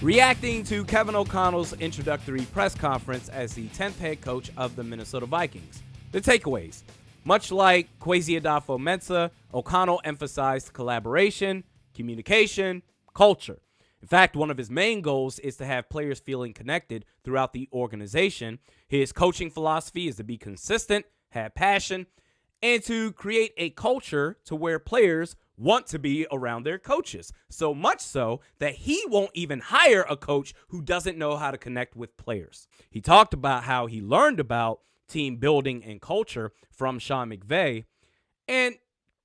Reacting to Kevin O'Connell's introductory press conference as the 10th head coach of the Minnesota Vikings. The takeaways. Much like Kwesi Adolfo-Mensah, O'Connell emphasized collaboration, communication, culture. In fact, one of his main goals is to have players feeling connected throughout the organization. His coaching philosophy is to be consistent, have passion, and to create a culture to where players want to be around their coaches. So much so that he won't even hire a coach who doesn't know how to connect with players. He talked about how he learned about team building and culture from Sean McVay. And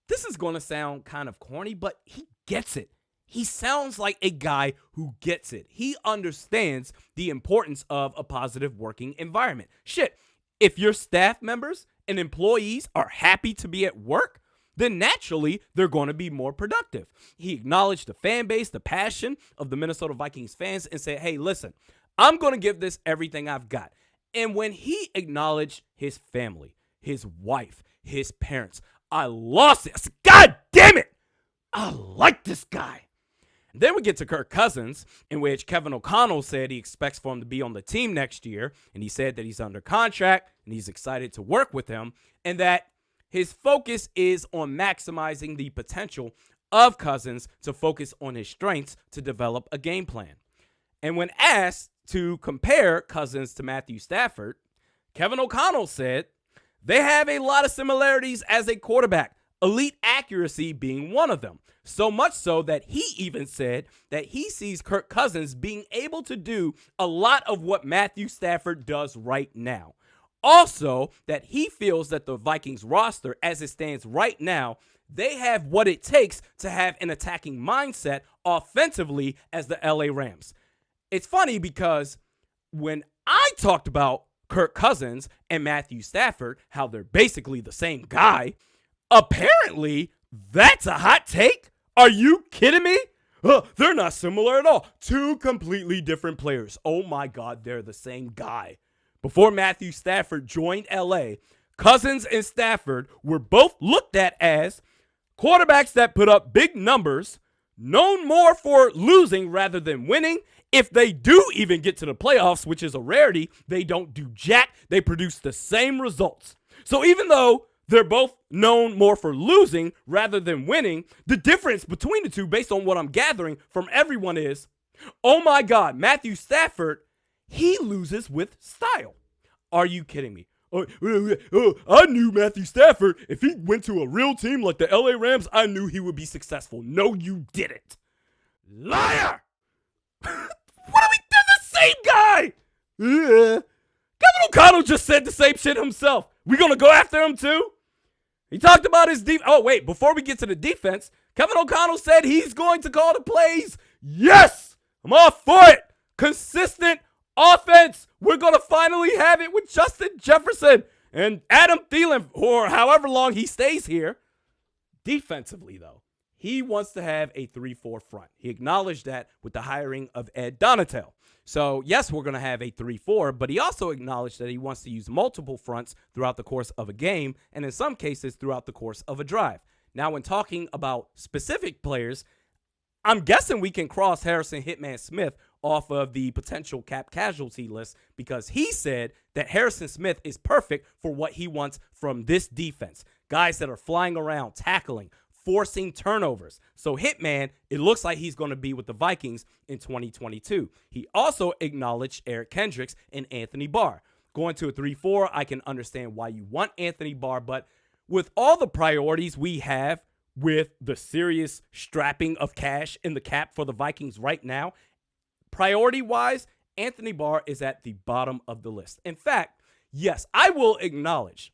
this is going to sound kind of corny, but he gets it. He sounds like a guy who gets it. He understands the importance of a positive working environment. Shit, if your staff members and employees are happy to be at work, then naturally they're going to be more productive. He acknowledged the fan base, the passion of the Minnesota Vikings fans, and said, hey, listen, I'm going to give this everything I've got. And when he acknowledged his family, his wife, his parents, I lost it. I said, God damn it. I like this guy. And then we get to Kirk Cousins, in which Kevin O'Connell said he expects for him to be on the team next year. And he said that he's under contract and he's excited to work with him, and that his focus is on maximizing the potential of Cousins to focus on his strengths to develop a game plan. And when asked to compare Cousins to Matthew Stafford, Kevin O'Connell said they have a lot of similarities as a quarterback, elite accuracy being one of them. So much so that he even said that he sees Kirk Cousins being able to do a lot of what Matthew Stafford does right now. Also, that he feels that the Vikings roster, as it stands right now, they have what it takes to have an attacking mindset offensively as the LA Rams. It's funny because when I talked about Kirk Cousins and Matthew Stafford, how they're basically the same guy, apparently that's a hot take. Are you kidding me? They're not similar at all. Two completely different players. Oh my God, they're the same guy. Before Matthew Stafford joined LA, Cousins and Stafford were both looked at as quarterbacks that put up big numbers, known more for losing rather than winning. If they do even get to the playoffs, which is a rarity, they don't do jack. They produce the same results. So even though they're both known more for losing rather than winning, the difference between the two, based on what I'm gathering from everyone, is, oh my God, Matthew Stafford, he loses with style. Are you kidding me? I knew Matthew Stafford, if he went to a real team like the LA Rams, I knew he would be successful. No, you didn't. Liar! What are we doing? The same guy! Kevin O'Connell just said the same shit himself. We gonna go after him too? He talked about his defense. Oh, wait, before we get to the defense, Kevin O'Connell said he's going to call the plays. Yes! I'm all for it. Consistent offense. We're going to finally have it with Justin Jefferson and Adam Thielen, or however long he stays here. Defensively, though, he wants to have a 3-4 front. He acknowledged that with the hiring of Ed Donatel. So, yes, we're going to have a 3-4, but he also acknowledged that he wants to use multiple fronts throughout the course of a game, and in some cases throughout the course of a drive. Now, when talking about specific players, I'm guessing we can cross Harrison Hitman Smith off of the potential cap casualty list, because he said that Harrison Smith is perfect for what he wants from this defense. Guys that are flying around, tackling, forcing turnovers. So Hitman, it looks like he's going to be with the Vikings in 2022. He also acknowledged Eric Kendricks and Anthony Barr. Going to a 3-4, I can understand why you want Anthony Barr, but with all the priorities we have with the serious strapping of cash in the cap for the Vikings right now, priority-wise, Anthony Barr is at the bottom of the list. In fact, yes, I will acknowledge,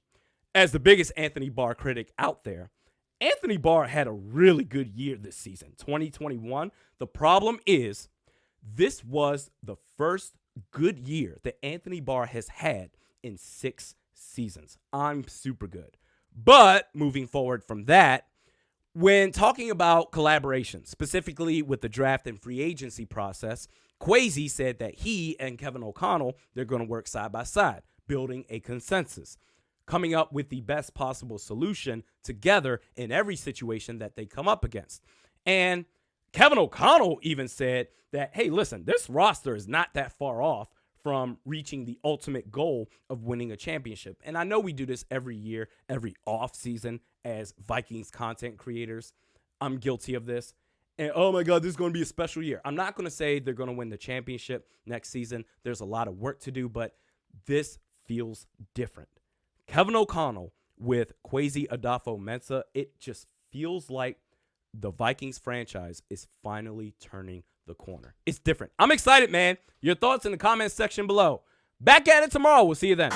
as the biggest Anthony Barr critic out there, Anthony Barr had a really good year this season, 2021. The problem is, this was the first good year that Anthony Barr has had in 6 seasons. I'm super good. But moving forward from that, when talking about collaboration, specifically with the draft and free agency process, Kwesi said that he and Kevin O'Connell, they're going to work side by side, building a consensus, coming up with the best possible solution together in every situation that they come up against. And Kevin O'Connell even said that, hey, listen, this roster is not that far off from reaching the ultimate goal of winning a championship. And I know we do this every year, every offseason as Vikings content creators. I'm guilty of this. And, oh, my God, this is going to be a special year. I'm not going to say they're going to win the championship next season. There's a lot of work to do, but this feels different. Kevin O'Connell with Kwesi Adolfo-Mensah, it just feels like the Vikings franchise is finally turning the corner. It's different. I'm excited, man. Your thoughts in the comments section below. Back at it tomorrow. We'll see you then.